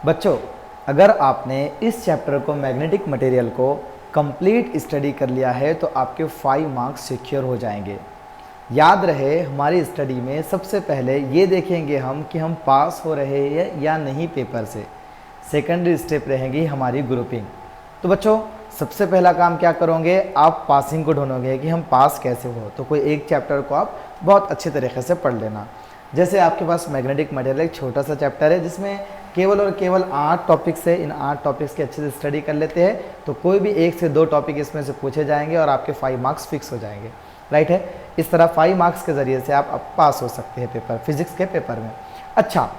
बच्चों, अगर आपने इस चैप्टर को मैग्नेटिक मटेरियल को कंप्लीट स्टडी कर लिया है तो आपके 5 मार्क्स सिक्योर हो जाएंगे। याद रहे, हमारी स्टडी में सबसे पहले ये देखेंगे हम कि हम पास हो रहे हैं या नहीं पेपर से। सेकेंडरी स्टेप रहेगी हमारी ग्रुपिंग। तो बच्चों, सबसे पहला काम क्या करोगे, आप पासिंग को ढूंढोगे कि हम पास कैसे हो। तो कोई एक चैप्टर को आप बहुत अच्छे तरीके से पढ़ लेना। जैसे आपके पास मैग्नेटिक मटेरियल एक छोटा सा चैप्टर है जिसमें केवल और केवल 8 टॉपिक्स है। इन 8 टॉपिक्स की अच्छे से स्टडी कर लेते हैं तो कोई भी 1 से 2 टॉपिक इसमें से पूछे जाएंगे और आपके 5 मार्क्स फिक्स हो जाएंगे। राइट है, इस तरह 5 मार्क्स के ज़रिए से आप पास हो सकते हैं पेपर, फिजिक्स के पेपर में। अच्छा,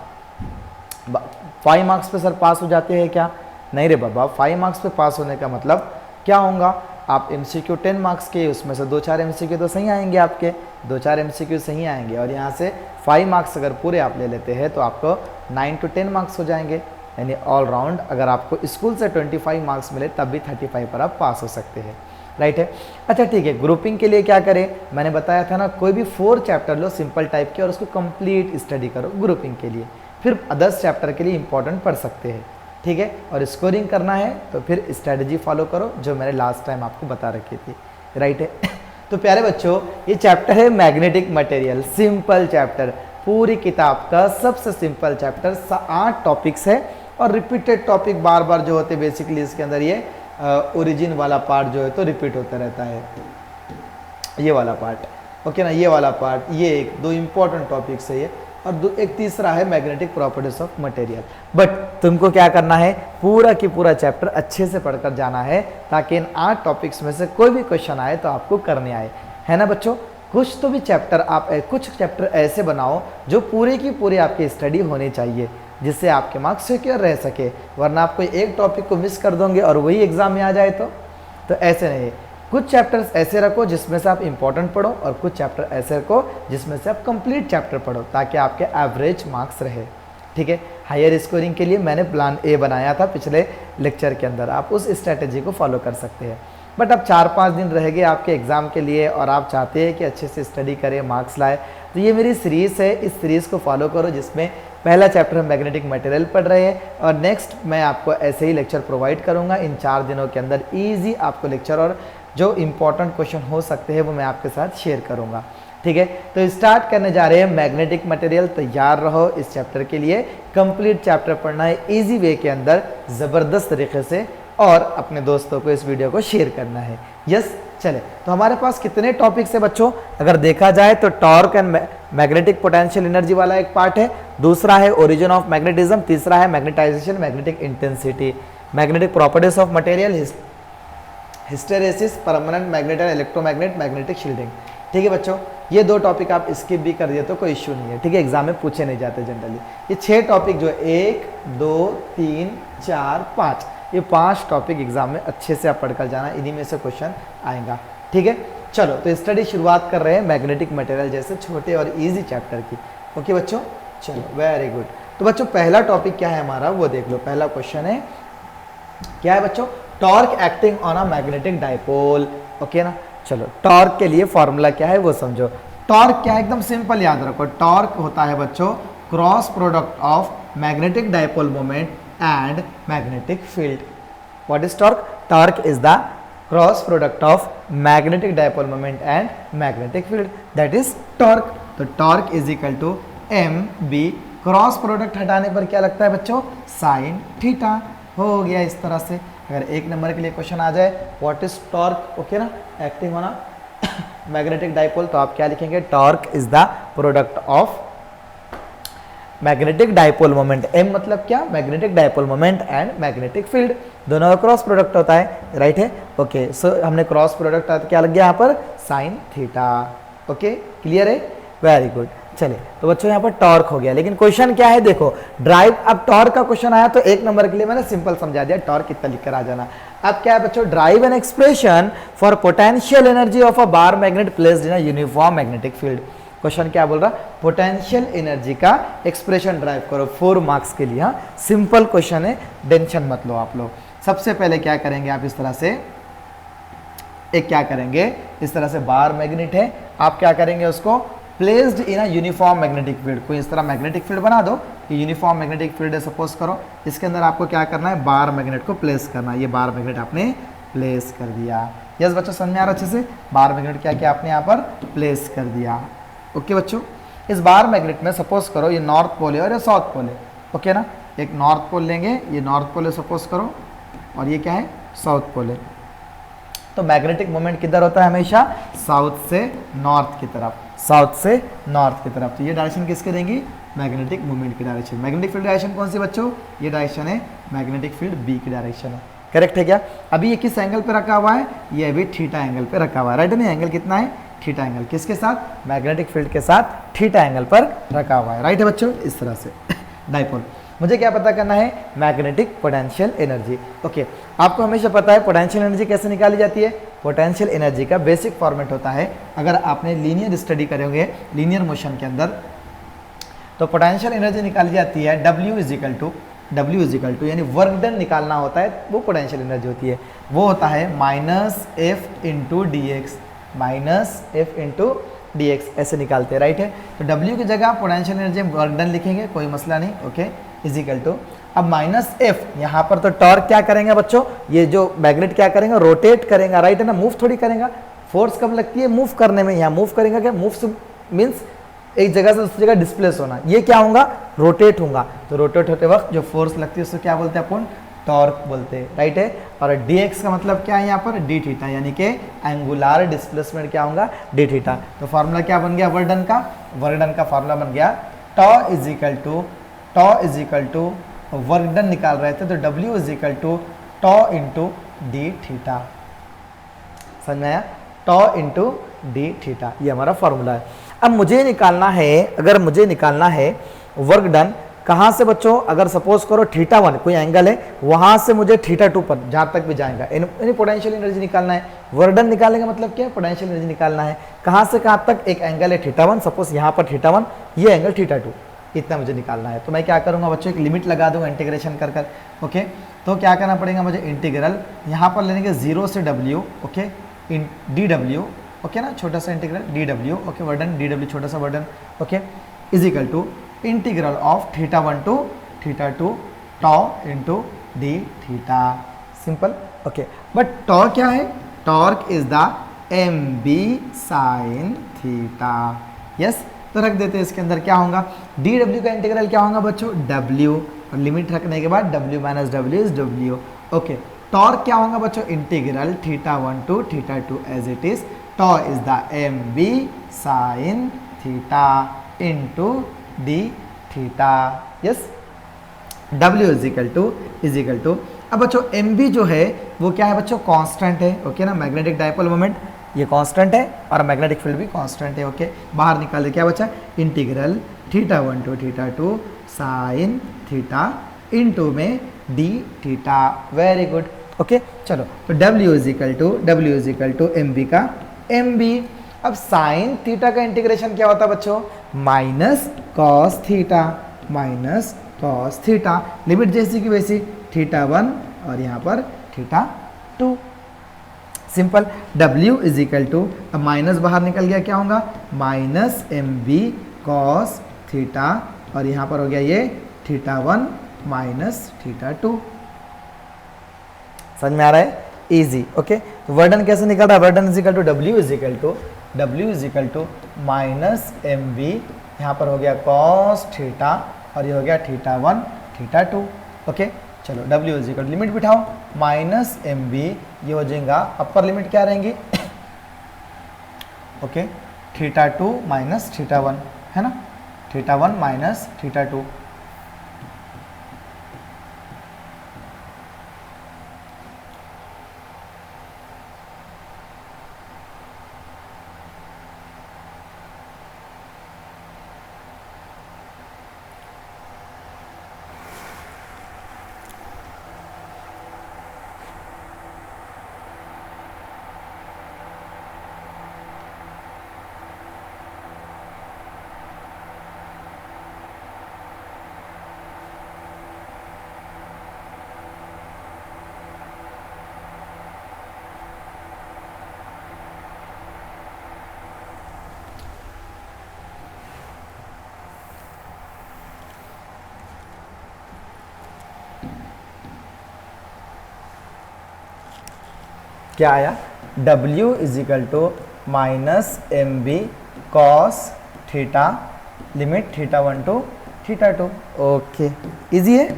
5 मार्क्स पे सर पास हो जाते हैं क्या? नहीं रे बाबा, 5 मार्क्स पे पास होने का मतलब क्या होगा, आप MCQ 10 मार्क्स के, उसमें से 2-4 MCQ तो सही आएंगे आपके, 2-4 MCQ सही आएंगे और यहाँ से 5 मार्क्स अगर पूरे आप ले लेते हैं तो आपको 9 to 10 मार्क्स हो जाएंगे। यानी ऑल राउंड अगर आपको स्कूल से 25 मार्क्स मिले तब भी 35 पर आप पास हो सकते हैं। राइट है। अच्छा ठीक है, ग्रुपिंग के लिए क्या करें, मैंने बताया था ना, कोई भी 4 चैप्टर लो सिंपल टाइप के और उसको कंप्लीट स्टडी करो ग्रुपिंग के लिए, फिर अदर्स चैप्टर के लिए इंपॉर्टेंट पढ़ सकते हैं। ठीक है, और स्कोरिंग करना है तो फिर स्ट्रेटजी फॉलो करो जो मैंने लास्ट टाइम आपको बता रखी थी। राइट है। तो प्यारे बच्चों, ये चैप्टर है मैग्नेटिक मटेरियल, सिंपल चैप्टर, पूरी किताब का सबसे सिंपल चैप्टर। 8 टॉपिक्स है और रिपीटेड टॉपिक बार बार जो होते हैं बेसिकली इसके अंदर ये ओरिजिन वाला पार्ट जो है तो रिपीट होता रहता है, ये वाला पार्ट। ओके ना, ये वाला पार्ट, ये 1-2 इंपॉर्टेंट टॉपिक्स है ये, और एक तीसरा है magnetic properties of material. But तुमको क्या करना है, पूरा की पूरा चैप्टर अच्छे से पढ़कर जाना है ताकि इन 8 टॉपिक्स में से कोई भी क्वेश्चन आए तो आपको करने आए, है ना बच्चों। कुछ तो भी चैप्टर आप कुछ चैप्टर ऐसे बनाओ जो पूरे की पूरी आपकी स्टडी होनी चाहिए जिससे आपके मार्क्स सिक्योर रह सके, वरना आप कोई एक टॉपिक को मिस कर दोगे और वही एग्जाम में आ जाए तो ऐसे नहीं। कुछ चैप्टर्स ऐसे रखो जिसमें से आप इंपॉर्टेंट पढ़ो और कुछ चैप्टर ऐसे रखो जिसमें से आप कंप्लीट चैप्टर पढ़ो ताकि आपके एवरेज मार्क्स रहे। ठीक है, हायर स्कोरिंग के लिए मैंने प्लान ए बनाया था पिछले लेक्चर के अंदर, आप उस स्ट्रैटेजी को फॉलो कर सकते हैं। बट अब 4-5 दिन रह गए आपके एग्ज़ाम के लिए और आप चाहते हैं कि अच्छे से स्टडी करें, मार्क्स लाए, तो ये मेरी सीरीज़ है, इस सीरीज़ को फॉलो करो जिसमें पहला चैप्टर हम मैग्नेटिक मटेरियल पढ़ रहे हैं और नेक्स्ट मैं आपको ऐसे ही लेक्चर प्रोवाइड करूँगा इन 4 दिनों के अंदर। ईजी आपको लेक्चर और जो इंपॉर्टेंट क्वेश्चन हो सकते हैं वो मैं आपके साथ शेयर करूँगा। ठीक है, तो स्टार्ट करने जा रहे हैं मैग्नेटिक मटेरियल। तैयार रहो इस चैप्टर के लिए, कंप्लीट चैप्टर पढ़ना है ईजी वे के अंदर, ज़बरदस्त तरीके से, और अपने दोस्तों को इस वीडियो को शेयर करना है। यस, चले तो हमारे पास कितने टॉपिक्स है बच्चों, अगर देखा जाए तो torque and magnetic potential energy वाला एक पार्ट है, दूसरा है ओरिजिन ऑफ मैग्नेटिज्म, तीसरा है magnetization, magnetic intensity, magnetic properties of material, hysteresis, permanent magnet and electromagnet, magnetic shielding. ठीक है बच्चों, ये 2 टॉपिक आप स्किप भी कर दिए तो कोई इश्यू नहीं है। ठीक है, एग्जाम में पूछे नहीं जाते जनरली। ये 6 टॉपिक जो 1, 2, 3, 4, 5, ये 5 टॉपिक एग्जाम में अच्छे से आप पढ़कर जाना, इन्हीं में से क्वेश्चन आएगा। ठीक है, चलो तो स्टडी शुरुआत कर रहे हैं मैग्नेटिक मटेरियल जैसे छोटे और ईजी चैप्टर की। ओके बच्चों, चलो वेरी गुड। तो बच्चों पहला टॉपिक क्या है हमारा वो देख लो। पहला क्वेश्चन है, क्या है बच्चों, torque acting on a magnetic dipole. Okay ना, चलो टॉर्क के लिए फॉर्मूला क्या है वो समझो। टॉर्क क्या है, एकदम सिंपल याद रखो। टॉर्क होता है बच्चों cross product of magnetic dipole moment and magnetic field. What is torque? Torque is the cross product of magnetic dipole moment and magnetic field, that is torque. तो torque is equal to mb, cross product हटाने पर क्या लगता है बच्चों, sine theta. हो गया इस तरह से। अगर 1 नंबर के लिए क्वेश्चन आ जाए व्हाट इज टॉर्क, ओके ना, एक्टिंग होना मैग्नेटिक डाइपोल, तो आप क्या लिखेंगे, torque is the product of magnetic dipole moment, m मतलब क्या, magnetic dipole moment and magnetic field, दोनों का क्रॉस प्रोडक्ट होता है। राइट है, ओके। सो हमने क्रॉस प्रोडक्ट क्या लग गया यहाँ पर, साइन थीटा। ओके, क्लियर है, वेरी गुड। चले तो बच्चों यहाँ पर टॉर्क हो गया, लेकिन क्वेश्चन क्या है देखो, ड्राइव। अब टॉर्क का क्वेश्चन आया तो 1 नंबर के लिए मैंने सिंपल समझा दिया, टॉर्क कितना लिखकर आ जाना। अब क्या है बच्चों, drive an expression for potential energy of a bar magnet placed in a uniform magnetic field. Question क्या बोल रहा, पोटेंशियल एनर्जी का एक्सप्रेशन ड्राइव करो 4 मार्क्स के लिए। हाँ, सिंपल क्वेश्चन है, टेंशन मत लो आप लोग। सबसे पहले क्या करेंगे आप, इस तरह से एक क्या करेंगे, इस तरह से बार मैग्नेट है, आप क्या करेंगे उसको placed in a uniform magnetic field, कोई इस तरह मैग्नेटिक फील्ड बना दो, ये यूनिफॉर्म मैग्नेटिक फील्ड है सपोज करो, इसके अंदर आपको क्या करना है, बार मैग्नेट को प्लेस करना है, ये बार मैग्नेट आपने प्लेस कर दिया। यस बच्चों, समझ में आ रहा अच्छे से, बार मैग्नेट क्या किया आपने यहाँ पर प्लेस कर दिया। ओके बच्चों, इस बार मैग्नेट में सपोज करो ये नॉर्थ पोल है और ये साउथ पोल है, ओके ना, एक नॉर्थ पोल लेंगे, ये नॉर्थ पोल है सपोज करो, और ये क्या है, साउथ पोल है। तो मैग्नेटिक मोमेंट किधर होता है, हमेशा साउथ से नॉर्थ की तरफ, साउथ से नॉर्थ की तरफ। तो ये डायरेक्शन किसके देंगी, मैग्नेटिक मोमेंट की डायरेक्शन। मैग्नेटिक फील्ड डायरेक्शन कौन सी बच्चों, ये डायरेक्शन है मैग्नेटिक फील्ड बी की डायरेक्शन है। करेक्ट है क्या? अभी ये किस एंगल पे रखा हुआ है, ये अभी थीटा एंगल पे रखा हुआ है, राइट है ना, एंगल कितना है, थीटा एंगल, किसके साथ, मैग्नेटिक फील्ड के साथ थीटा एंगल पर रखा हुआ है, राइट है बच्चों, इस तरह से। डाइपोल, मुझे क्या पता करना है, मैग्नेटिक पोटेंशियल एनर्जी। ओके, आपको हमेशा पता है पोटेंशियल एनर्जी कैसे निकाली जाती है। पोटेंशियल एनर्जी का बेसिक फॉर्मेट होता है, अगर आपने लीनियर स्टडी करोगे लीनियर मोशन के अंदर, तो पोटेंशियल एनर्जी निकाली जाती है W इजिकल टू यानी वर्क डन निकालना होता है, वो पोटेंशियल एनर्जी होती है, वो होता है -F into D x, -F into D x, ऐसे निकालते हैं, राइट है। तो W की जगह पोटेंशियल एनर्जी वर्क डन लिखेंगे, कोई मसला नहीं, ओके, इजिकल टू, अब -F यहाँ पर तो टॉर्क क्या करेंगे बच्चों, ये जो मैग्नेट क्या करेंगे, रोटेट करेंगे, राइट है ना, मूव थोड़ी करेगा, फोर्स कब लगती है, मूव करने में, यहाँ मूव करेंगे क्या, मूव मीन्स एक जगह से दूसरी जगह डिस्प्लेस होना, ये क्या होगा, रोटेट होगा। तो रोटेट होते वक्त जो फोर्स लगती है उसको क्या बोलते हैं अपन, टॉर्क बोलते हैं, राइट है। और dx का मतलब क्या है यहाँ पर, डी थीटा, यानी कि एंगुलर डिस्प्लेसमेंट क्या होगा, डी थीटा। तो फार्मूला क्या बन गया, वर्क डन का फार्मूला बन गया tau is equal to work done निकाल रहे थे, तो W is equal to tau into D theta, समझ में आया, टॉ इंटू डी थीटा, ये हमारा फार्मूला है। अब मुझे निकालना है, अगर मुझे निकालना है वर्क डन कहाँ से बच्चों, अगर सपोज करो θ1 कोई एंगल है, वहां से मुझे θ2 पर जहाँ तक भी जाएगा यानी पोटेंशियल एनर्जी निकालना है। वर्क डन निकालने का मतलब क्या है, पोटेंशियल एनर्जी निकालना है, कहाँ से कहाँ तक, एक एंगल है θ1, सपोज यहाँ पर θ1, ये एंगल θ2, इतना मुझे निकालना है। तो मैं क्या करूँगा बच्चों, एक लिमिट लगा दूंगा इंटीग्रेशन कर कर, ओके। तो क्या करना पड़ेगा मुझे, इंटीग्रल यहाँ पर लेने के 0 से W, ओके, dW, ओके ना, छोटा सा इंटीग्रल dW, ओके, वर्डन dW छोटा सा वर्डन, okay, is equal to integral of θ1 to θ2 tau into D theta, simple, okay. But tau क्या है, torque is the mb sin theta, yes. तो रख देते हैं इसके अंदर, क्या होगा, dW का इंटीग्रल क्या होगा बच्चों, W, और लिमिट रखने के बाद W minus W is W, okay. Torque क्या होगा बच्चों, integral θ1 to θ2 as it is, tau is the mb sin theta into D theta, yes. W is equal to, अब बच्चों mb जो है वो क्या है बच्चों, कांस्टेंट है, ओके ना, मैग्नेटिक डाइपोल मोमेंट ये कांस्टेंट है और मैग्नेटिक फील्ड भी कांस्टेंट है, ओके। बाहर निकाल दे, क्या बचा, integral θ1 to θ2 sin theta into में d theta, very good, okay. चलो, तो W इजिकल टू mb का mb, अब साइन थीटा का इंटीग्रेशन क्या होता है बच्चों, माइनस कॉस थीटा, लिमिट जैसी की वैसी, θ1 और यहाँ पर θ2, सिंपल। W इजिकल टू, अब माइनस बाहर निकल गया, क्या होगा, माइनस mb कॉस थीटा, और यहाँ पर हो गया ये θ1 माइनस θ2, समझ में आ रहा है, इजी, ओके। तो वर्डन कैसे निकल रहा है, work done is equal to W is equal to minus mb, यहाँ पर हो गया कॉस थीटा, और ये हो गया θ1 θ2, ओके। चलो, W इजिकल लिमिट बिठाओ, माइनस mb, ये हो जाएगा, अपर लिमिट क्या रहेंगी, ओके, θ2 माइनस θ1, है ना, θ1 माइनस θ2, क्या आया, W is equal to minus M B cos theta limit theta 1 to theta 2। Okay, easy है।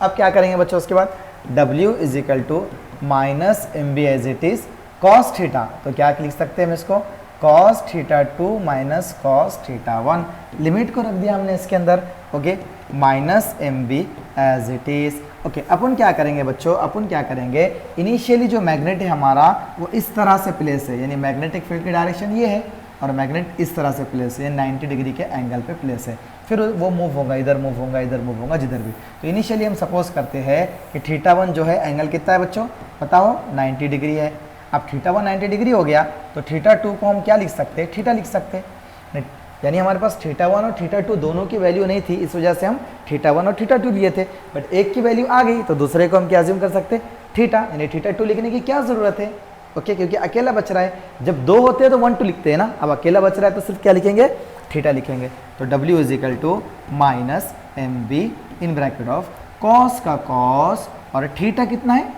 अब क्या करेंगे बच्चों उसके बाद, W is equal to minus M b as it is cos theta, तो क्या लिख सकते हैं हम इसको, cos theta 2 minus cos theta 1, limit को रख दिया हमने इसके अंदर। Okay, minus M b as it is. Okay, अपन क्या करेंगे बच्चों, अपन क्या करेंगे, इनिशियली जो मैग्नेट है हमारा वो इस तरह से प्लेस है, यानी मैग्नेटिक फील्ड की डायरेक्शन ये है और मैग्नेट इस तरह से प्लेस है, 90 डिग्री के एंगल पे प्लेस है। फिर वो मूव होगा, इधर मूव होगा, इधर मूव होगा, जिधर भी। तो इनिशियली हम सपोज करते हैं कि थीटा 1 जो है एंगल कितना है बच्चों, बताओ, 90 डिग्री है। अब थीटा 1 90 डिग्री हो गया तो थीटा 2 को हम क्या लिख सकते हैं, थीटा लिख सकते हैं, यानी हमारे पास थीटा 1 और थीटा 2 दोनों की वैल्यू नहीं थी, इस वजह से हम थीटा 1 और थीटा 2 लिए थे, बट एक की वैल्यू आ गई तो दूसरे को हम क्या अज्यूम कर सकते हैं, थीटा, यानी थीटा 2 लिखने की क्या जरूरत है। ओके, क्योंकि अकेला बच रहा है, जब दो होते हैं तो 1 2 लिखते हैं ना, अब अकेला बच रहा है तो सिर्फ क्या लिखेंगे, थीटा लिखेंगे। तो W is equal to minus M B in bracket of cos का कॉस और थीटा कितना है,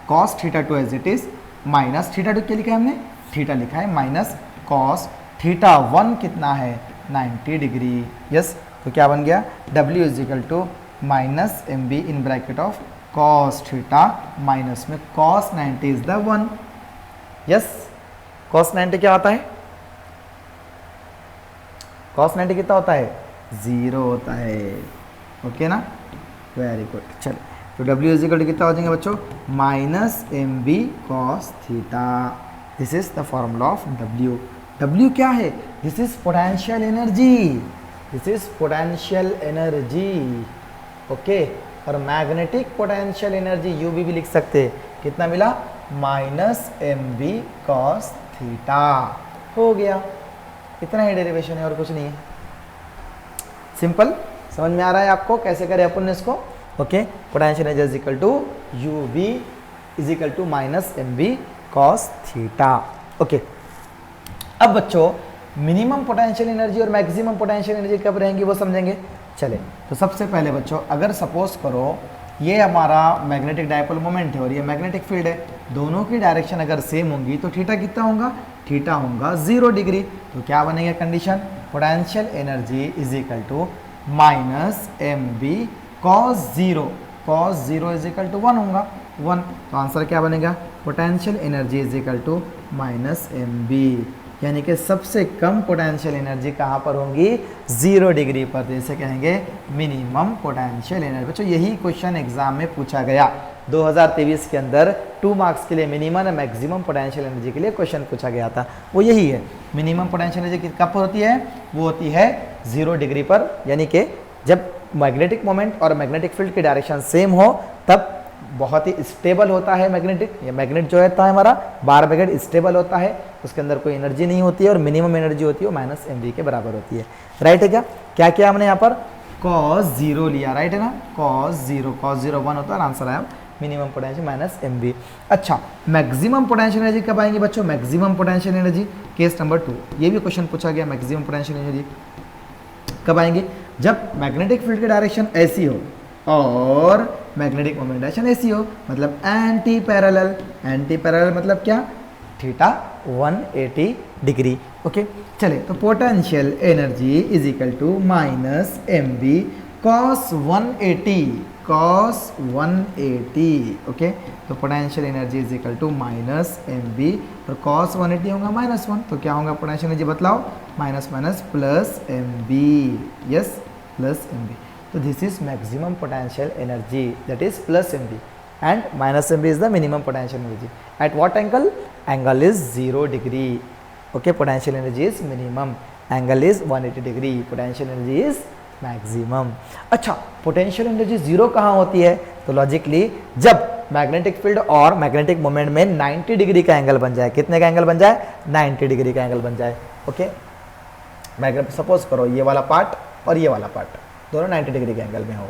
cos theta 2 as it is minus theta 2 क्या लिखा है हमने, थीटा लिखा है, माइनस कॉस थीटा 1 कितना है, 90 डिग्री। यस, तो क्या बन गया, W is equal to minus M B in bracket of cos theta minus में cos 90 is the 1। Yes, cos 90 क्या होता है, कॉस 90 कितना होता है, 0 होता है। ओके ना, वेरी गुड। चलिए, तो W इज इक्वल टू कितना हो जाएंगे बच्चों, minus M B cos theta, this is the formula of W। W क्या है, this is potential energy, this is potential energy. Okay, और मैग्नेटिक पोटेंशियल एनर्जी UV भी लिख सकते हैं, कितना मिला, minus M B cos theta, हो गया। इतना ही डेरिवेशन है और कुछ नहीं है, सिंपल। समझ में आ रहा है आपको कैसे करें अपन ने इसको। Okay, potential energy is equal to UV is equal to minus M B cos theta. Okay, अब बच्चों मिनिमम पोटेंशियल एनर्जी और मैक्सिमम पोटेंशियल एनर्जी कब रहेंगी वो समझेंगे। चले, तो सबसे पहले बच्चों अगर सपोज करो ये हमारा मैग्नेटिक डायपोल मोमेंट है और ये मैग्नेटिक फील्ड है, दोनों की डायरेक्शन अगर सेम होंगी तो थीटा कितना होगा, थीटा होगा 0 डिग्री। तो क्या बनेगा condition, potential energy is equal to minus M B cos 0, cos 0 is equal to 1 होगा, 1। तो आंसर क्या बनेगा, potential energy is equal to minus M B, यानी कि सबसे कम पोटेंशियल एनर्जी कहाँ पर होंगी, 0 डिग्री पर। तो इसे कहेंगे मिनिमम पोटेंशियल एनर्जी। बच्चों यही क्वेश्चन एग्जाम में पूछा गया 2023 के अंदर, 2 मार्क्स के लिए मिनिमम और मैक्सिमम पोटेंशियल एनर्जी के लिए क्वेश्चन पूछा गया था, वो यही है। मिनिमम पोटेंशियल एनर्जी कब होती है, वो होती है 0 डिग्री पर, यानी कि जब मैग्नेटिक मोमेंट और मैग्नेटिक फील्ड की डायरेक्शन सेम हो तब बहुत ही स्टेबल होता है मैग्नेटिक, ये मैग्नेट जो है हमारा बार मैग्नेट स्टेबल होता है, उसके अंदर कोई एनर्जी नहीं होती है और मिनिमम एनर्जी होती है वो माइनस एम बी के बराबर होती है। राइट है क्या, क्या किया हमने यहाँ पर, cos 0 लिया, राइट है ना, cos 0 1 होता है, आंसर आया minimum potential minus M B. अच्छा, मैक्सिमम पोटेंशियल एनर्जी कब आएंगे बच्चों, maximum potential energy case number 2, ये भी क्वेश्चन पूछा गया, मैक्सिमम पोटेंशियल एनर्जी कब आएंगे, जब मैग्नेटिक फील्ड की डायरेक्शन ऐसी हो और मैग्नेटिक मोमेंट डायरेक्शन ऐसी हो, मतलब एंटी पैरेलल। एंटी पैरेलल मतलब क्या, थीटा 180 डिग्री। ओके, चले, तो potential energy is equal to minus M B cos 180, cos 180। Okay, तो potential energy is equal to minus M B और कॉस 180 होगा -1, तो क्या होगा पोटेंशियल एनर्जी बतलाओ, minus minus plus M b. Yes, plus M b. So this is maximum potential energy, that is plus mb, and minus mb is the minimum potential energy. At what angle? Angle is 0 degree. Okay, potential energy is minimum, angle is 180 degree, potential energy is maximum. अच्छा, potential energy 0 कहाँ होती है, तो logically जब magnetic field और magnetic moment में 90 degree का angle बन जाए, कितने का एंगल बन जाए, 90 डिग्री का एंगल बन जाए। ओके, सपोज करो ये वाला पार्ट और ये वाला पार्ट दोनों 90 डिग्री के एंगल में हो।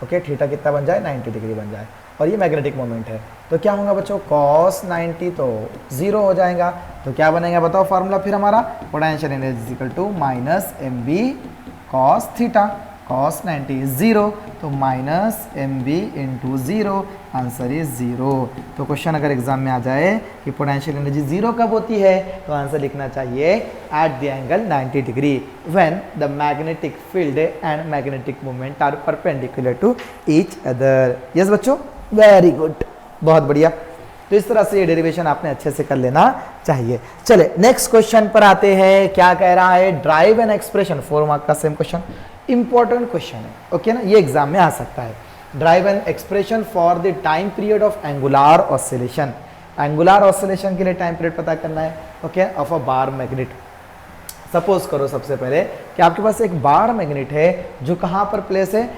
ओके, थीटा कितना बन जाए, 90 डिग्री बन जाए, और ये मैग्नेटिक मोमेंट है, तो क्या होगा बच्चों, cos 90 तो 0 हो जाएगा। तो क्या बनेगा बताओ फॉर्मूला फिर हमारा, potential energy equal to minus M B cos theta, cos 90 is 0, तो minus M B into 0, answer is 0। तो क्वेश्चन अगर एग्जाम में आ जाए कि पोटेंशियल एनर्जी 0 कब होती है, तो आंसर लिखना चाहिए at the angle 90 degree when the magnetic field and magnetic movement are perpendicular to each other. Yes बच्चों, वेरी गुड, बहुत बढ़िया। तो इस तरह से ये डेरिवेशन आपने अच्छे से कर लेना चाहिए। चले नेक्स्ट क्वेश्चन पर आते हैं। क्या कह रहा है, ड्राइव एन एक्सप्रेशन, 4 मार्क का सेम क्वेश्चन, इंपॉर्टेंट क्वेश्चन है, ओके ना, ये एग्जाम में आ सकता है। Drive an expression for the time period of angular oscillation, angular oscillation के लिए टाइम पीरियड पता करना है, okay, of a bar magnet. Suppose करो सबसे पहले कि आपके पास एक बार मैग्नेट है जो कहाँ पर प्लेस है,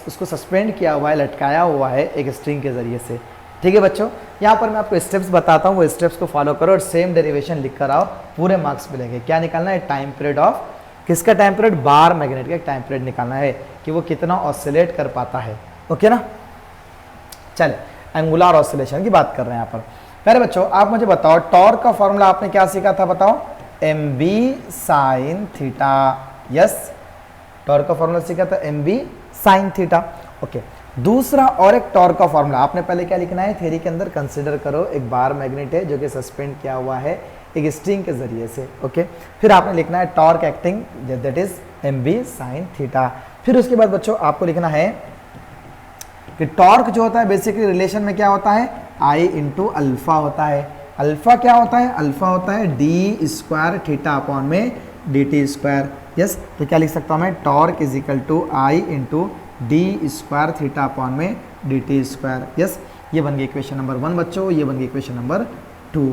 उसको सस्पेंड किया हुआ है, लटकाया हुआ है एक स्ट्रिंग के जरिए से। ठीक है बच्चों, यहाँ पर मैं आपको स्टेप्स बताता हूँ, वो स्टेप्स को फॉलो करो और सेम डेरिवेशन लिख कर आओ, पूरे मार्क्स मिलेंगे। क्या निकालना है, टाइम पीरियड ऑफ, किसका टाइम पीरियड, बार मैग्नेट का टाइम पीरियड निकालना है कि वो कितना ऑसिलेट कर पाता है, ओके ना। चले एंगुलर ऑसिलेशन की बात कर रहे हैं यहाँ पर। पहले बच्चों आप मुझे बताओ, टॉर्क का फॉर्मूला आपने क्या सीखा था, बताओ, M B sine theta. Yes, torque का फॉर्मूला सीखा था M B sine theta, okay. दूसरा और एक टॉर्क का फॉर्मूला आपने पहले क्या लिखना है, थ्योरी के अंदर कंसीडर करो एक बार मैग्नेट है जो कि सस्पेंड किया हुआ है एक स्ट्रिंग के जरिए से, ओके। फिर आपने लिखना है torque acting, that is M B sine theta. फिर उसके बाद बच्चों आपको लिखना है कि टॉर्क जो होता है बेसिकली रिलेशन में क्या होता है, आई इंटू अल्फा होता है। अल्फा क्या होता है, अल्फा होता है डी स्क्वायर थीटा अपॉन में डी टी स्क्वायर। यस, तो क्या लिख सकता हूँ मैं, torque is equal to I into d square theta upon में डी टी स्क्वायर। यस, ये बन गई इक्वेशन नंबर 1 बच्चों, ये बन गई इक्वेशन नंबर 2,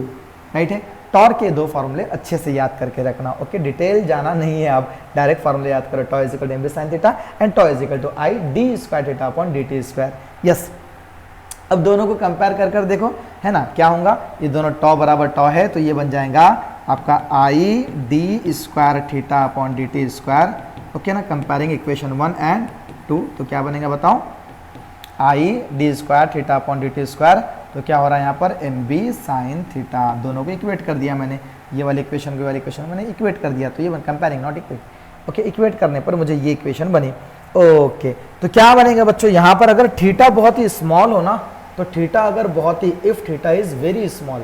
राइट है। टॉर्क के 2 फार्मूले अच्छे से याद करके रखना, ओके, डिटेल जाना नहीं है, आप डायरेक्ट फार्मूले याद करो, tau is equal to M B sine theta and tau is equal to I d square theta upon d t square. Yes, अब दोनों को कंपेयर कर कर देखो, है ना, क्या होगा, ये दोनों टॉ बराबर टॉ है, तो ये बन जाएगा आपका आई d square theta upon d t square, okay ना, कंपेयरिंग इक्वेशन 1 एंड 2, तो क्या बनेगा बताओ, आई d square theta upon d t square, तो क्या हो रहा है यहाँ पर एम बी साइन थीटा, दोनों को इक्वेट कर दिया मैंने, ये वाली इक्वेशन को वाली इक्वेशन मैंने इक्वेट कर दिया, तो ये comparing not equate, okay, equate करने पर मुझे ये इक्वेशन बनी, ओके। तो क्या बनेगा बच्चों, यहाँ पर अगर थीटा बहुत ही स्मॉल हो ना, तो थीटा अगर बहुत ही, if theta is very small,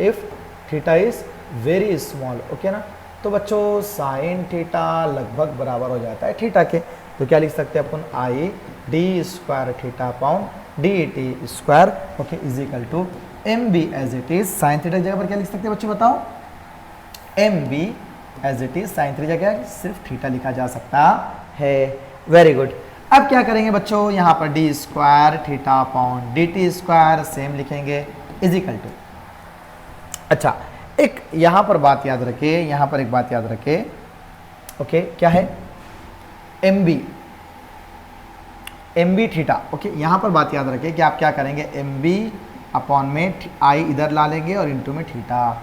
if theta is very small, okay ना, तो बच्चों साइन थीटा लगभग बराबर हो जाता है थीटा के, तो क्या लिख सकते हैं अपन, I d square theta upon d t square, okay, is equal to M b as it is sine theta की जगह पर क्या लिख सकते हैं बच्चों बताओ, M b as it is sine theta जगह सिर्फ थीटा लिखा जा सकता है। Very good. अब क्या करेंगे बच्चों, यहाँ पर d square theta upon d t square same लिखेंगे इज इक्वल टू, अच्छा एक यहाँ पर बात याद रखे, यहाँ पर एक बात याद रखे, ओके, क्या है, एम बी थीटा, ओके, यहाँ पर बात याद रखें कि आप क्या करेंगे, एम बी अपॉन में आई इधर ला लेंगे और इंटू में थीटा।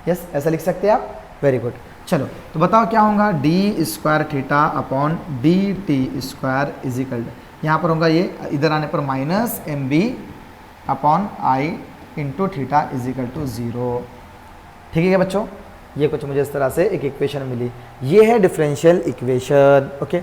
यस, ऐसा लिख सकते हैं आप, वेरी गुड। चलो तो बताओ क्या होगा, d square theta upon d t square is equal, यहाँ पर होगा ये इधर आने पर minus M B upon I into theta is equal to 0। ठीक है क्या बच्चों, ये कुछ मुझे इस तरह से एक इक्वेशन मिली, ये है डिफरेंशियल इक्वेशन, ओके।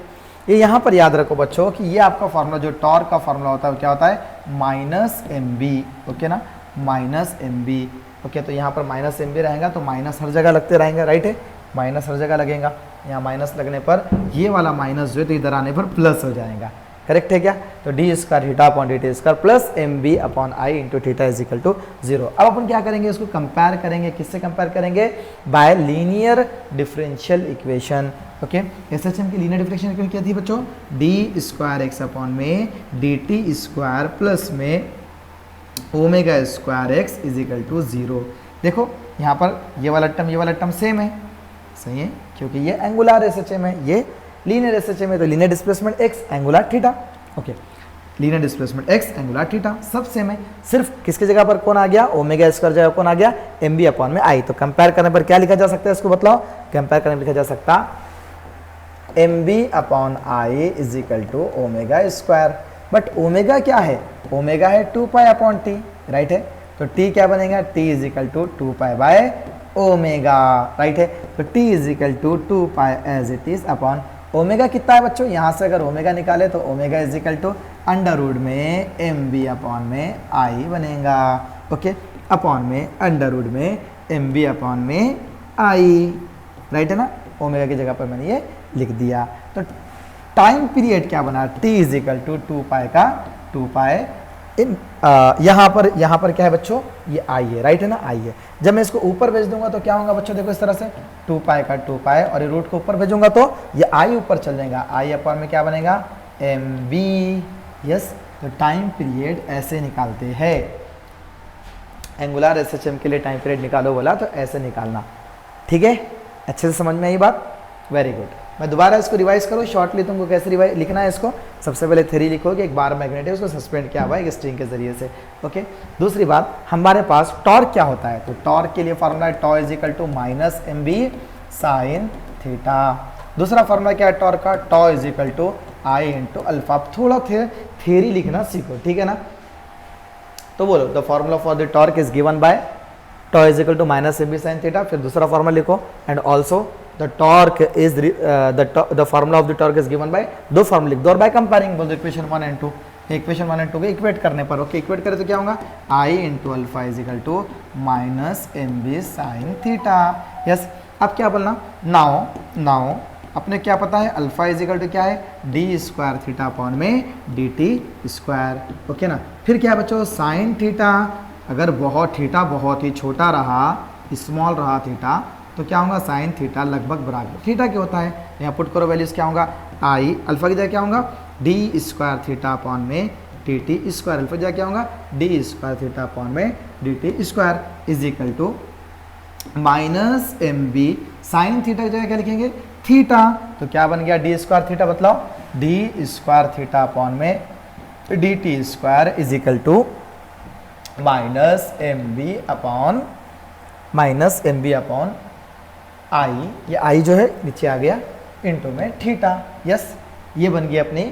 ये यहाँ पर याद रखो बच्चों कि ये आपका फार्मूला जो टॉर्क का फार्मूला होता है वो क्या होता है, माइनस एम बी, ओके ना, माइनस एम बी, ओके। तो यहाँ पर माइनस एम बी रहेगा, तो माइनस हर जगह लगते रहेंगे, राइट है, माइनस हर जगह लगेगा, यहाँ माइनस लगने पर ये वाला माइनस जो है तो इधर आने पर प्लस हो जाएगा, करेक्ट है क्या। तो d square theta upon d t square plus M B upon I into theta is equal to 0। अब अपन क्या करेंगे, इसको कंपेयर करेंगे, किससे कंपेयर करेंगे, by linear differential equation, okay. SHM की लीनियर डिफरेंशियल इक्वेशन क्या थी बच्चों, डी स्क्वायर एक्स अपॉन में डी टी स्क्वायर प्लस में omega square x is equal to 0। देखो यहाँ पर ये वाला टर्म सेम है, सही है, क्योंकि ये एंगुलर एसएचएम है, ये लीनियर एसएचएम है, तो linear displacement x angular theta, okay, linear displacement x angular theta सब सेम है, सिर्फ किसकी जगह पर कौन आ गया, ओमेगा स्क्वायर जगह कौन आ गया, एम बी अपॉन में आई। तो कंपेयर करने पर क्या लिखा जा सकता है, इसको बतलाओ, कंपेयर करने पर लिखा जा सकता M B upon I is equal to omega square, but omega क्या है, ओमेगा है 2 पाई अपॉन टी, राइट है, तो टी क्या बनेगा, T is equal to 2 pi by omega, right है, तो T is equal to 2 pi as it is upon omega कितना है बच्चों, यहाँ से अगर ओमेगा निकाले तो omega is equal to under root में एम बी अपॉन में आई बनेगा। ओके, अपॉन में अंडर रूट में एम बी अपॉन में आई, राइट है ना। ओमेगा की जगह पर मैंने ये लिख दिया। तो टाइम पीरियड क्या बना, टी इज इक्वल टू 2 पाई का 2 पाई इन यहाँ पर क्या है बच्चों, ये आई है, राइट है ना, आई है। जब मैं इसको ऊपर भेज दूंगा तो क्या होगा बच्चों, देखो इस तरह से 2 पाई का 2 पाई, और ये रूट को ऊपर भेजूंगा तो ये आई ऊपर चल जाएगा, आई अपॉन में क्या बनेगा एम बी। यस, तो टाइम पीरियड ऐसे निकालते हैं। एंगुलर एसएचएम के लिए टाइम पीरियड निकालो बोला तो ऐसे निकालना, ठीक है। अच्छे से समझ में आई बात, वेरी गुड। मैं दोबारा इसको रिवाइज करूँ शॉर्टली, तुमको कैसे रिवाइज लिखना है इसको। सबसे पहले थ्योरी लिखोगे, एक बार मैग्नेट है उसको सस्पेंड किया हुआ है एक स्ट्रिंग के जरिए से। ओके, दूसरी बात, हमारे पास टॉर्क क्या होता है, तो टॉर्क के लिए फॉर्मूला है tau is equal to minus M B sine theta. दूसरा फॉर्मूला क्या है टॉर्क का, tau is equal to I into alpha. आप थोड़ा थ्योरी लिखना सीखो, ठीक है ना। तो बोलो the formula for the torque is given by tau is equal to minus M B sine theta. फिर दूसरा फॉर्मूला लिखो, and also the torque is the formula of the torque is given by, दो formula लिख दो और by comparing बोल दो equation 1 and 2। Equation 1 and 2 को इक्वेट करने पर, ओके इक्वेट करें तो क्या होगा, I into alpha is equal to minus M B sine theta. Yes, अब क्या बोलना, नाउ अपने क्या पता है, अल्फा इज इक्वल टू क्या है, डी स्क्वायर थीटा अपॉन में डी टी स्क्वायर। ओके ना। फिर क्या बच्चों, साइन थीटा, अगर थीटा बहुत ही छोटा रहा, स्मॉल रहा थीटा, तो क्या होगा साइन थीटा लगभग बराबर थीटा क्या होता है, यहाँ पुट करो वैल्यूज क्या होगा, आई अल्फा की जगह क्या होगा डी स्क्वायर थीटा अपॉन में डी टी स्क्वायर, अल्फा की जगह क्या होगा डी स्क्वायर थीटा अपॉन में d t square is equal to minus M B sine theta की जगह क्या लिखेंगे थीटा। तो क्या बन गया डी स्क्वायर थीटा, बतलाओ डी स्क्वायर थीटा अपॉन में d t square is equal to minus M B upon I, ये आई जो है नीचे आ गया इनटू में थीटा। यस, ये बन गई अपनी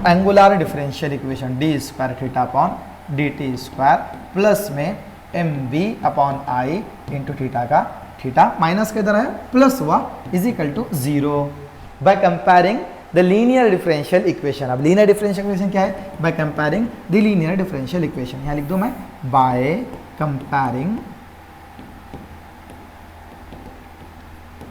angular differential equation d square theta upon d t square plus में M B upon I into theta का थीटा माइनस के इधर है प्लस हुआ is equal to 0 by comparing the linear differential equation. अब लीनियर डिफरेंशियल इक्वेशन क्या है, by comparing the linear differential equation, यहाँ लिख दूँ मैं by comparing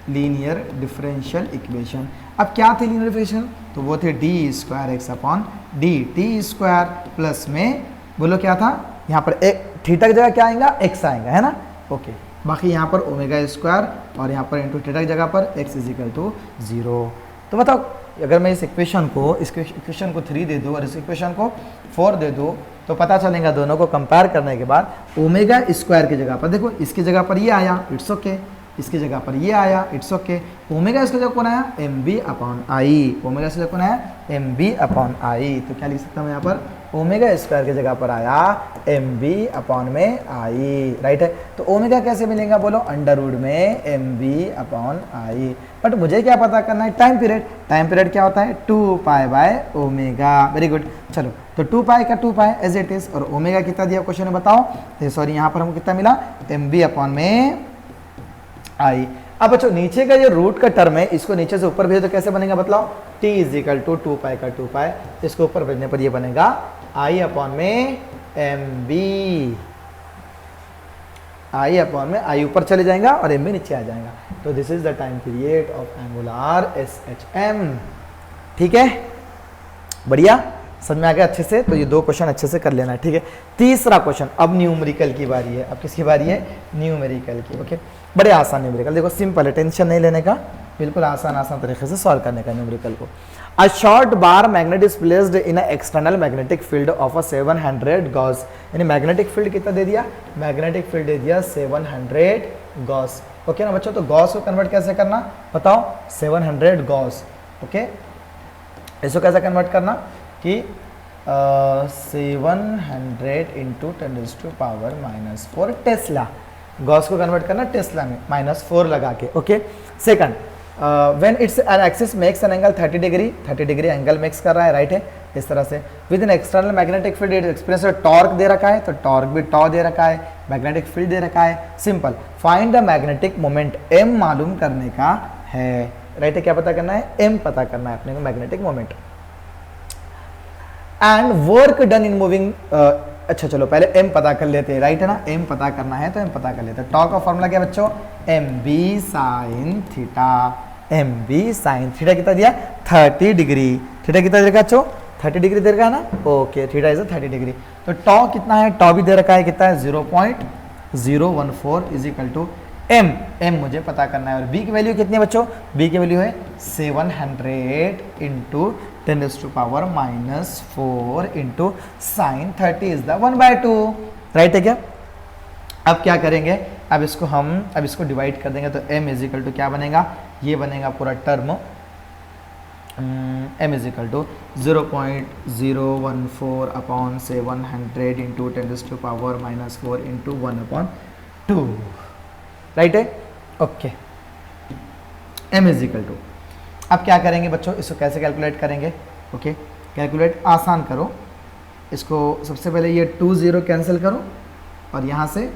linear differential equation. अब क्या थे लीनियर डिफरेंशियल, तो वो थे D square x upon d t square plus में बोलो क्या था, यहाँ पर एक थीटा की जगह क्या आएगा एक्स आएगा, है ना। ओके, बाकी यहाँ पर ओमेगा स्क्वायर और यहाँ पर इंटू थीटा की जगह पर एक्स इज इक्वल टू 0। तो बताओ अगर मैं इस इक्वेशन को 3 दे दूँ और इस इक्वेशन को 4 दे दूँ तो पता चलेगा दोनों को कंपेयर करने के बाद ओमेगा स्क्वायर की जगह पर, देखो इसकी जगह पर ये आया इट्स ओके, इसकी जगह पर ये आया इट्स ओके। ओमेगा इसकी जगह कौन आया M B upon I, omega इसकी जगह कौन आया एम बी अपॉन आई। तो क्या लिख सकता हूँ यहाँ पर ओमेगा स्क्वायर की जगह पर आया एम बी अपॉन में आई, राइट है। तो ओमेगा कैसे मिलेगा बोलो, अंडर रूट में M B upon I. But मुझे क्या पता करना है टाइम पीरियड, टाइम पीरियड क्या होता है 2 pi by omega. Very good, चलो तो 2 पाई का 2 पाई एज इट इज, और ओमेगा कितना दिया क्वेश्चन में बताओ, सॉरी यहाँ पर हमको कितना मिला एम बी अपॉन में आई। अब बच्चों नीचे का ये रूट का टर्म है, इसको नीचे से ऊपर भेजो तो कैसे बनेगा बतलाओ, t इज इक्वल टू 2 पाई का 2 पाई, इसको ऊपर भेजने पर ये बनेगा आई अपॉन में एम बी, आई अपॉन में आई ऊपर चले जाएगा और एम बी नीचे आ जाएगा। तो this is the time period of angular S H M. ठीक है, बढ़िया, समझ में आ गया अच्छे से। तो ये 2 क्वेश्चन अच्छे से कर लेना है, ठीक है। तीसरा क्वेश्चन, अब न्यूमेरिकल की बारी है। अब किसकी बारी है, न्यूमेरिकल की। ओके, बड़े आसान न्यूमेरिकल, देखो सिंपल है, टेंशन नहीं लेने का, बिल्कुल आसान तरीके से सॉल्व करने का न्यूमेरिकल को। A short bar magnet is placed in a external magnetic field of a 700 Gauss, यानी मैग्नेटिक फील्ड कितना दे दिया, मैग्नेटिक फील्ड दे दिया 700 गॉस। ओके ना बच्चों, तो गॉस को कन्वर्ट कैसे करना बताओ, 700 गॉस। ओके, इसको कैसे कन्वर्ट करना कि 700 इंटू 10⁻⁻4 टेस्ला, गॉस को कन्वर्ट करना टेस्ला में -4 लगा के। Okay, second, when it's an axis makes an angle 30 degree angle makes कर रहा है, राइट है, इस तरह से। Within external magnetic field it experience torque दे रखा है, तो टॉर्क भी टॉ दे रखा है, मैग्नेटिक फील्ड दे रखा है। Simple, find the magnetic moment, M मालूम करने का है। राइट है, क्या पता करना है, m पता करना है अपने को, magnetic moment. And work done in moving, अच्छा चलो पहले m पता कर लेते हैं, राइट है ना, m पता करना है तो m पता कर लेते हैं। टॉ का फॉर्मूला क्या बच्चों, mb sine theta, mb sine theta कितना दिया 30 डिग्री, थीटा कितना दे रखा बच्चों 30 डिग्री दे रखा है ना, ओके थीटा इज 30 डिग्री। तो टॉ कितना है, टॉ भी दे रखा है कितना है 0.014 is equal to m, m मुझे पता करना है। और b की वैल्यू कितनी है बच्चों, b की वैल्यू है 700 into 10⁻⁻4 into sine 30 is the 1/2, right है क्या। अब क्या करेंगे, अब इसको डिवाइड कर देंगे तो m इज इक्वल टू क्या बनेगा, ये बनेगा पूरा term m is equal to 0.014 upon 700 into 10⁻⁻4 into 1/2, right है, okay. m is equal to, अब क्या करेंगे बच्चों, इसको कैसे कैलकुलेट करेंगे, ओके कैलकुलेट आसान करो, इसको सबसे पहले ये 2 0 कैंसिल करो और यहाँ से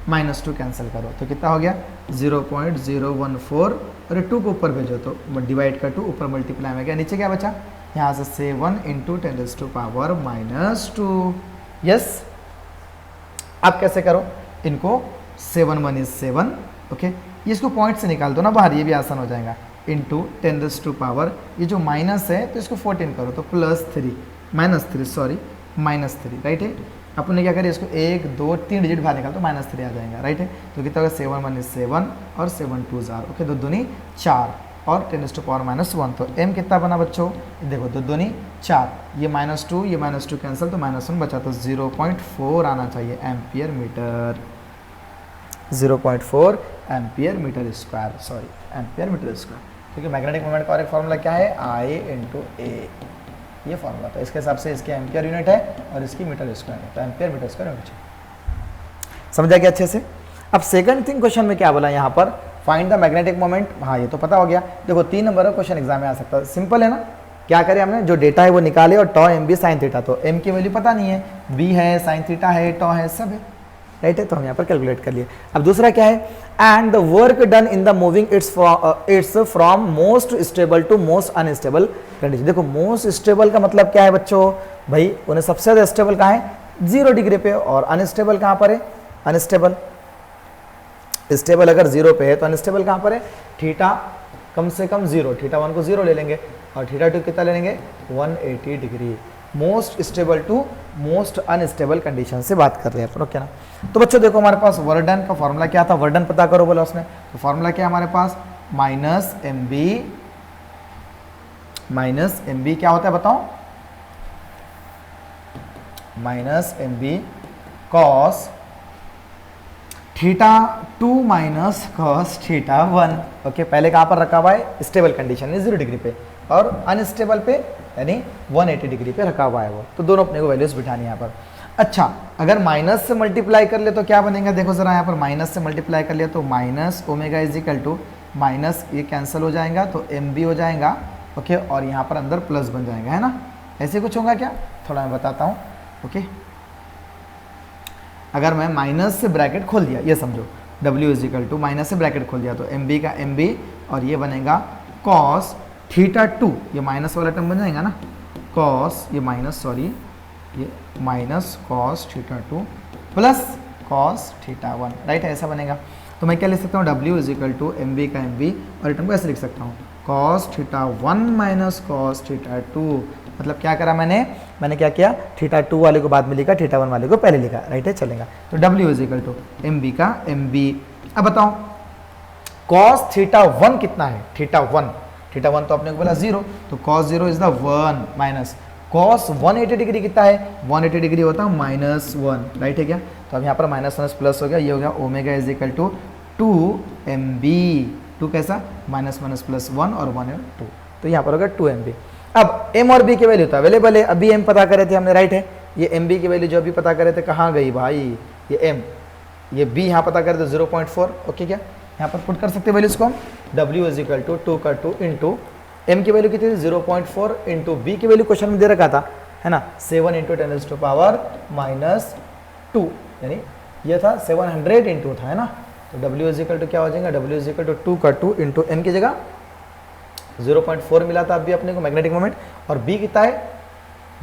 -2 कैंसिल करो, तो कितना हो गया 0.014 और 2 को ऊपर भेजो तो डिवाइड का 2 ऊपर मल्टीप्लाई में गया, नीचे क्या बचा, यहाँ से 7 इंटू 10⁻⁻2, यस। अब कैसे करो इनको, 7 1 इज 7, ओके, इसको पॉइंट से निकाल दो ना बाहर, ये भी आसान हो जाएगा, इंटू 10⁻, ये जो माइनस है तो इसको 14 करो तो +3 -3, राइट है। अपन ने क्या करें, इसको 1 2 3 डिजिट बाहर निकाल तो -3 आ जाएगा, राइट है। तो कितना होगा 7 1 इज 7 और 7 2 जार, ओके, 2 दूनी 4 और 10⁻⁻1, तो m कितना बना बच्चों, देखो 2 दूनी 4, ये -2 ये -2 कैंसिल तो -1 बचा, तो 0.4 आना चाहिए ampere metre, 0.4 ampere metre square, sorry ampere metre square, क्योंकि मैग्नेटिक मोमेंट का और एक फॉर्मूला क्या है I इंटू ए, ये फॉर्मूला, तो इसके हिसाब से इसकी एम्पियर यूनिट है और इसकी मीटर स्क्वायर है, तो एम्पियर मीटर स्क्वायर यूनिट। समझा क्या अच्छे से। अब सेकंड थिंग क्वेश्चन में क्या बोला यहाँ पर, फाइंड द मैग्नेटिक मोमेंट, हाँ ये तो पता हो गया, देखो 3 नंबर का क्वेश्चन एग्जाम में आ सकता है, सिंपल है ना, क्या करें हमने, जो डेटा है वो निकाले और टॉ एम बी साइन थीटा, तो m की वैल्यू पता नहीं है, b है साइन थीटा है टॉ है सब है, राइट है, तो हम यहाँ पर कैलकुलेट कर लिए। अब दूसरा क्या है, and the work done in the moving its from most stable to most unstable condition. देखो मोस्ट स्टेबल का मतलब क्या है बच्चों, भाई उन्हें सबसे ज़्यादा स्टेबल कहाँ है 0 डिग्री पे, और अनस्टेबल कहाँ पर है, अनस्टेबल, स्टेबल अगर 0 पे है तो अनस्टेबल कहाँ पर है, थीटा कम से कम 0, थीटा 1 को 0 ले लेंगे और थीटा 2 कितना ले लेंगे 180 degree. Most stable to most unstable condition से बात कर रहे हैं अपन, ओके ना। तो बच्चों देखो हमारे पास वर्क डन का फॉर्मूला क्या था, वर्क डन पता करो बोला उसने, तो फॉर्मूला क्या है हमारे पास, माइनस एम बी क्या होता है बताओ, -mb cos theta 2 minus cos theta 1, okay. पहले कहाँ पर रखा हुआ है, स्टेबल कंडीशन में 0 डिग्री पे, और अनस्टेबल पे यानी 180 डिग्री पे रखा हुआ है वो, तो दोनों अपने को वैल्यूज बिठानी यहाँ पर। अच्छा अगर माइनस से मल्टीप्लाई कर ले तो क्या बनेगा, देखो जरा यहाँ पर माइनस से मल्टीप्लाई कर लिया तो minus omega is equal to minus, ये कैंसिल हो जाएगा तो एम बी हो जाएगा, ओके, और यहाँ पर अंदर प्लस बन जाएगा, है ना, ऐसे कुछ होगा क्या, थोड़ा मैं बताता हूँ, ओके। अगर मैं माइनस से ब्रैकेट खोल दिया, ये समझो W is equal to minus से ब्रैकेट खोल दिया तो एम बी का एम बी, और ये बनेगा कॉस थीटा 2, ये माइनस वाला टर्म बन जाएगा ना, कॉस ये माइनस, सॉरी ये minus cos theta 2 plus cos theta 1, right है, ऐसा बनेगा। तो मैं क्या लिख सकता हूँ, W is equal to M B का एम बी, और टर्म को ऐसे लिख सकता हूँ cos theta 1 minus cos theta 2, मतलब क्या करा मैंने क्या किया, थीटा 2 वाले को बाद में लिखा, थीटा 1 वाले को पहले लिखा, राइट है, चलेगा। तो W is equal to M B का एम बी। अब बताओ कॉस थीटा 1 कितना है, थीटा 1 तो अपने को बोला 0, तो cos 0 is the 1 minus cos 180 degree कितना है, 180 डिग्री होता है -1, राइट है क्या। तो अब यहाँ पर माइनस प्लस हो गया, ये हो गया omega is equal to 2mb, 2 कैसा माइनस प्लस 1 और 1 है 2, तो यहाँ पर होगा 2mb। अब m और b की वैल्यू तो अवेलेबल है, अभी m पता करे थे हमने, राइट है, ये mb की वैल्यू जो अभी पता करे थे कहाँ गई भाई, ये m, ये b यहाँ पता करे थे 0.4, ओके, क्या यहाँ पर पुट कर सकते वैल्यूज को हम, W इज इक्वल टू 2 का 2 इंटू m की वैल्यू कितनी थी 0.4 इंटू b की वैल्यू क्वेश्चन में दे रखा था, है ना, 7 इंटू 10⁻⁻2, यानी ये था 700 इंटू था, है ना। तो W इज इक्वल टू क्या हो जाएगा, W इज इक्वल टू 2 का 2 इंटू m की जगह 0.4 मिला था अभी अपने को मैग्नेटिक मोमेंट। और बी कितना है,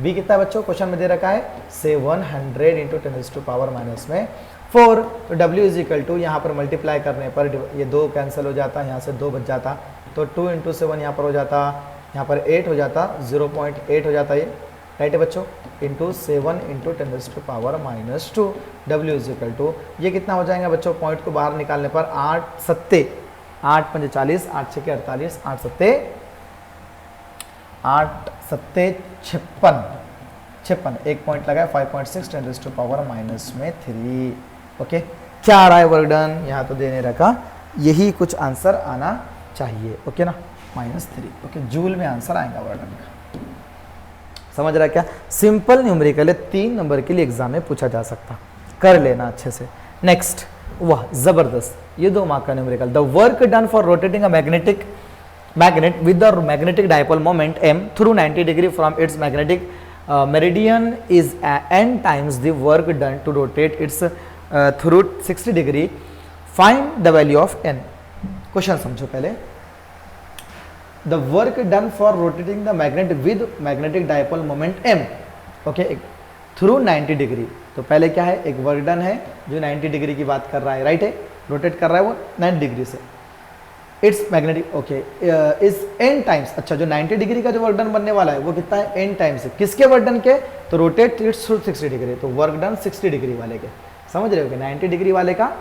बी कितना है बच्चों, क्वेश्चन में दे रखा है 700 इंटू 10⁻⁻⁴। तो W इज इक्वल टू, यहाँ पर मल्टीप्लाई करने पर ये 2 कैंसिल हो जाता, यहाँ से 2 बच जाता, तो 2 इंटू 7 यहाँ पर हो जाता, यहाँ पर 8 हो जाता, 0.8 हो जाता ये, राइट है बच्चों, into 7 into 10⁻⁻²। W is equal to, ये कितना हो जाएगा बच्चों, पॉइंट को बाहर निकालने पर 8 सत्ते 8 पंजे 40, 8 छक्के 48, 8 सत्ते 56, एक पॉइंट लगाए 5.6 10⁻⁻³ ओके। क्या आ रहा है वर्क डन, यहाँ तो देने रखा, यही कुछ आंसर आना चाहिए, ओके ना, -3 ओके, जूल में आंसर आएगा वर्क डन का। समझ रहा है क्या, सिंपल न्यूमेरिकल है, 3 नंबर के लिए एग्जाम में पूछा जा सकता, कर लेना अच्छे से। नेक्स्ट, वाह जबरदस्त, ये 2 मार्क का numerical. The work done for rotating a magnet with the magnetic dipole moment m through 90 degree from its magnetic meridian is n times the work done to rotate its through 60 degree. Find the value of n. Question समझो पहले। The work done for rotating the magnet with magnetic dipole moment m, okay, through 90 degree। तो पहले क्या है, एक work done है जो 90 degree की बात कर रहा है, राइट है, रोटेट कर रहा है वो 90 डिग्री से, it's magnetic okay is n times. अच्छा, जो 90 डिग्री का जो वर्क डन बनने वाला है वो कितना है, n टाइम्स है, किसके वर्क डन के, तो रोटेट इट्स थ्रू 60 डिग्री, तो वर्क डन 60 डिग्री वाले के, समझ रहे हो कि 90 डिग्री वाले का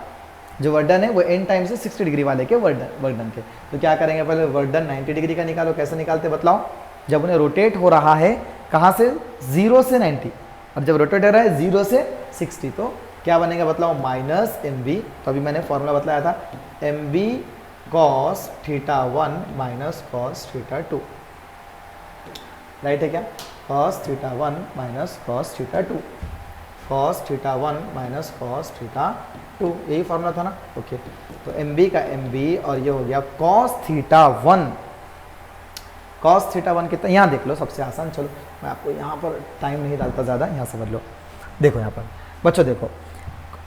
जो वर्क डन है वो n टाइम्स है 60 डिग्री वाले के वर्क डन के। तो क्या करेंगे, पहले वर्क डन 90 डिग्री का निकालो, कैसे निकालते बतलाओ, जब उन्हें रोटेट हो रहा है कहाँ से, 0 से 90, और जब रोटेट हो रहा है 0 से 60, तो क्या बनेगा बतलाओ, -mb। तो अभी मैंने फॉर्मूला बतलाया था, mb cos θ1 minus cos θ2, right है क्या, cos θ1 minus cos θ2, cos θ1 minus cos θ2, यही फॉर्मूला था ना, ओके। तो mb का mb और ये हो गया cos θ1, cos θ1 कितना, यहाँ देख लो सबसे आसान, चलो मैं आपको यहाँ पर टाइम नहीं डालता ज़्यादा, यहाँ समझ लो। देखो यहाँ पर बच्चों, देखो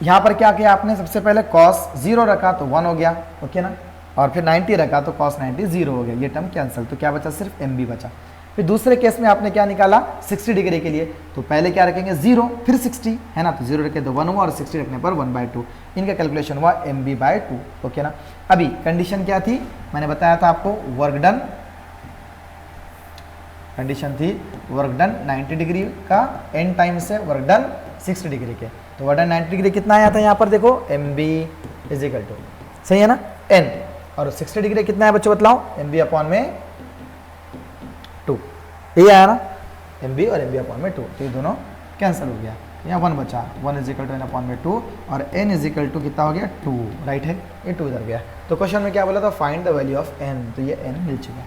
यहाँ पर क्या किया आपने, सबसे पहले cos 0 रखा तो 1 हो गया, ओके ना, और फिर 90 रखा तो cos 90 0 हो गया, ये टर्म कैंसिल, तो क्या बचा, सिर्फ mb बचा। फिर दूसरे केस में आपने क्या निकाला, 60 डिग्री के लिए, तो पहले क्या रखेंगे 0 फिर 60 है ना, तो 0 रखे तो 1 हुआ, और 60 रखने पर 1/2, इनका कैलकुलेशन हुआ mb/2, ओके ना। अभी कंडीशन क्या थी, मैंने बताया था आपको, वर्क डन, कंडीशन थी वर्क डन 90 डिग्री का n टाइम से वर्क डन 60 डिग्री के, तो वर्क डन 90 डिग्री कितना आया था यहाँ पर देखो, mb इज इक्वल टू, सही है ना, n, और 60 डिग्री कितना है बच्चों बताओ, mb अपॉन में 2, ये आया ना, mb और mb अपॉन में 2, तो ये दोनों कैंसिल हो गया, यहाँ 1 बचा, 1 is equal to n upon में 2, और n इज इक्वल टू कितना हो गया 2, राइट है, ये 2 इधर गया। तो क्वेश्चन में क्या बोला था, find the value of n, तो ये n मिल चुका है,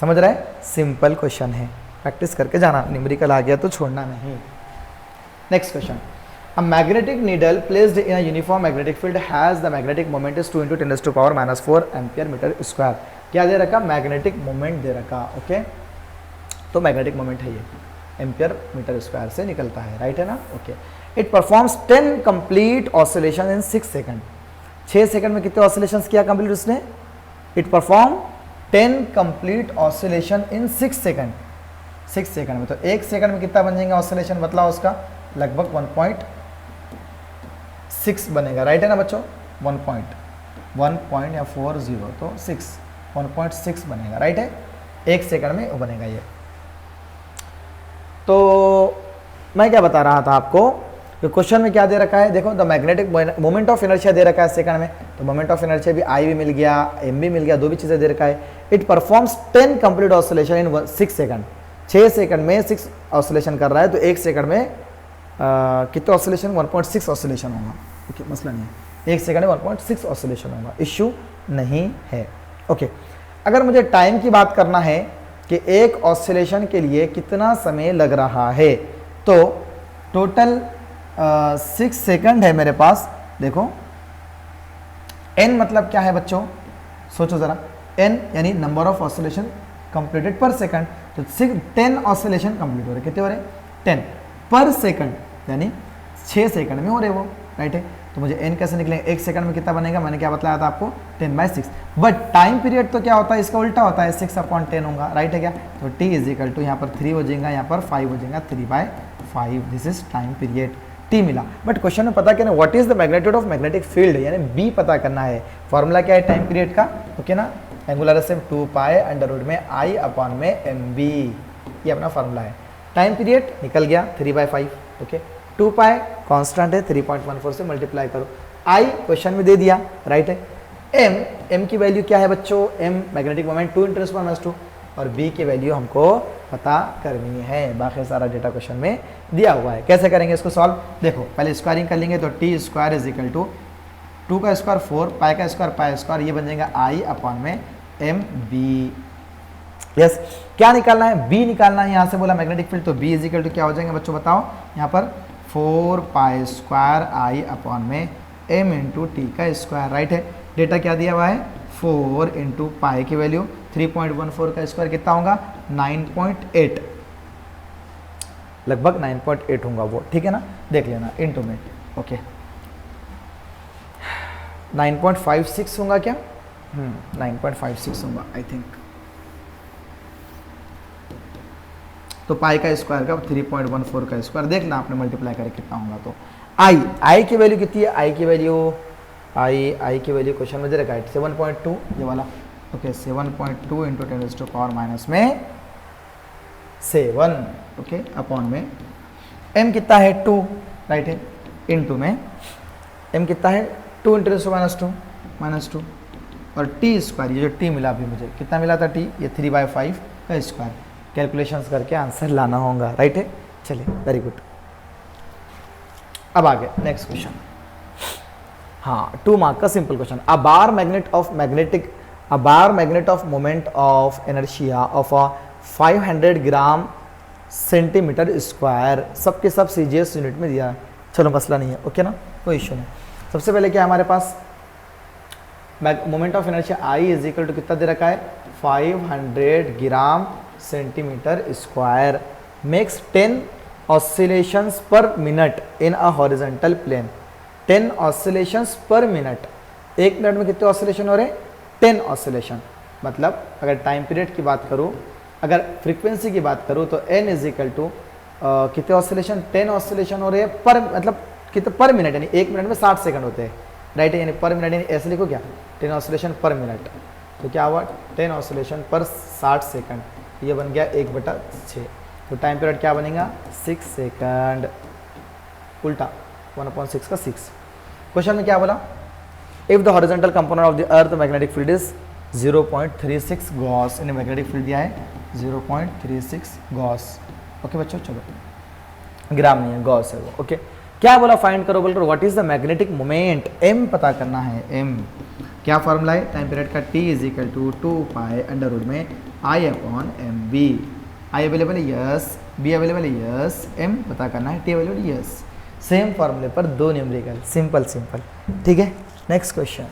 समझ रहा है, सिंपल क्वेश्चन है, प्रैक्टिस करके जाना, न्यूमेरिकल आ गया तो छोड़ना नहीं। Next question, a magnetic needle placed in a uniform magnetic field has the magnetic moment is 2 × 10⁻⁴ ampere metre square. क्या दे रखा, मैग्नेटिक मोमेंट दे रखा, ओके, तो मैग्नेटिक मोमेंट है ये, एम्पियर मीटर स्क्वायर से निकलता है, राइट है ना, okay. It performs 10 complete oscillation in 6 second, 6 second में कितने ऑसिलेशन किया कंप्लीट उसने, it perform 10 complete oscillation in 6 second, 6 second में, तो 1 सेकंड में कितना बन जाएगा ऑसिलेशन बतलाओ, उसका लगभग 1.6 बनेगा, राइट है ना बच्चों, 1.40 तो 1.6 बनेगा, राइट है, 1 सेकंड में वो बनेगा ये। तो मैं क्या बता रहा था आपको, कि क्वेश्चन में क्या दे रखा है, देखो the magnetic moment of inertia दे रखा है सेकंड में, तो मोमेंट ऑफ इनर्शिया भी आई भी मिल गया, एम भी मिल गया, 2 भी चीज़ें दे रखा है। It performs 10 complete oscillation in 6 second, 6 second में 6 ऑसिलेशन कर रहा है, तो 1 सेकंड में कितने ऑसिलेशन, 1.6 ऑसिलेशन होगा, ओके, मसला नहीं है, 1 सेकंड में 1.6 ऑसिलेशन होगा, इश्यू नहीं है, ओके। अगर मुझे टाइम की बात करना है कि एक ऑसिलेशन के लिए कितना समय लग रहा है, तो टोटल 6 सेकंड है मेरे पास, देखो n मतलब क्या है बच्चों, सोचो ज़रा, n यानी नंबर ऑफ ऑसिलेशन कंप्लीटेड पर सेकंड, तो 10 ऑसिलेशन कंप्लीट हो रहे, कितने हो रहे, 10 पर सेकंड, यानी 6 सेकंड में हो रहे वो, राइट है। तो मुझे n कैसे निकलेंगे, 1 सेकंड में कितना बनेगा, मैंने क्या बताया था आपको, 10/6, बट टाइम पीरियड तो क्या होता है, इसका उल्टा होता है, 6/10 होगा, राइट है क्या। तो t इज इक्वल टू यहाँ पर 3 हो जाएगा, यहाँ पर 5 हो जाएगा, 3/5, this is time period, t मिला। बट क्वेश्चन में पता क्या, what is the magnitude of magnetic field, यानी b पता करना है। फॉर्मूला क्या है टाइम पीरियड का, ओके ना, एंगुलर से 2π√i/mb, ये अपना फॉर्मूला है। टाइम पीरियड निकल गया 3/5, ओके। 2π कांस्टेंट है, 3.14 से मल्टीप्लाई करो, i क्वेश्चन में दे दिया, राइट है। m की वैल्यू क्या है बच्चों, m मैग्नेटिक मोमेंट 2 × 10⁻², और b की वैल्यू हमको पता करनी है। बाकी सारा डेटा क्वेश्चन में दिया हुआ है। कैसे करेंगे इसको सॉल्व, देखो पहले स्क्वायरिंग कर लेंगे, तो t² इज इक्वल टू 2 का स्क्वायर 4, पाई का स्क्वायर पाई स्क्वायर, ये बन जाएगा i/mb। यस, क्या निकालना है, b निकालना है। यहाँ से बोला मैग्नेटिक फील्ड, तो b इज इक्वल टू क्या हो जाएगा बच्चों बताओ, यहाँ पर 4π² i/m × t का स्क्वायर, राइट है। डेटा क्या दिया हुआ है, 4 × पाई की वैल्यू 3.14 का स्क्वायर कितना होगा, 9.8, लगभग 9.8 होगा वो, ठीक है ना, देख लेना इनटू में, ओके। 9.56 होगा क्या, 9.56 होगा आई थिंक। तो पाई का स्क्वायर का 3.14 का स्क्वायर, देखना आपने मल्टीप्लाई करके कितना होगा। तो आई की वैल्यू कितनी है, आई की वैल्यू क्वेश्चन में दे रखा है 7.2, ये वाला, ओके। 7.2 × 10⁻⁷, ओके, अपॉन में m कितना है 2, राइट है, इनटू में m कितना है 2 × 10⁻⁻2, और t स्क्वायर, ये जो t मिला अभी मुझे, कितना मिला था t, ये 3/5 का स्क्वायर। कैलकुलेशंस करके आंसर लाना होगा, राइट है। चलिए, वेरी गुड। अब आगे नेक्स्ट क्वेश्चन, हाँ 2 मार्क का simple question. A bar magnet of moment of inertia of a 500 gram centimetre square, सबके सब सीजीएस यूनिट में दिया है। चलो मसला नहीं है, ओके ना, कोई इशू नहीं। सबसे पहले क्या है हमारे पास, moment of inertia I is equal to कितना दे रखा है, 500 gram centimetre square, makes 10 oscillations per minute in a horizontal plane. 10 oscillations per minute, एक मिनट में कितने ऑसिलेशन हो रहे हैं, 10 ऑसिलेशन। मतलब अगर टाइम पीरियड की बात करूँ, अगर फ्रीक्वेंसी की बात करूँ, तो n इज इक्वल टू कितने ऑसिलेशन, 10 ऑसिलेशन हो रहे हैं पर, मतलब कितने पर मिनट, यानी एक मिनट में 60 सेकंड होते हैं, राइट है, यानी पर मिनट, यानी ऐसे लिखो क्या, 10 ऑसिलेशन पर मिनट, तो क्या हुआ 10 ऑसिलेशन पर 60 सेकंड, ये बन गया 1/6। तो टाइम पीरियड क्या बनेगा, 6 सेकंड, उल्टा 1/6 का 6। क्वेश्चन में क्या बोला, if the horizontal component of the earth magnetic field is 0.36 Gauss, इन्हें मैग्नेटिक फील्ड दिया है 0.36 गॉस, ओके बच्चों। चलो, ग्राम नहीं है, गॉस है वो, ओके। क्या बोला, फाइंड करो बोलकर what is the magnetic moment, m पता करना है, m क्या फॉर्मूला है टाइम पीरियड का, t इज इक्वल टू 2π√में i/mb। i अवेलेबल है, यस, b अवेलेबल है, यस, m पता करना है, t अवेलेबल है, यस। सेम फॉर्मूले पर 2 न्यूमेरिकल, सिंपल, ठीक है। Next question,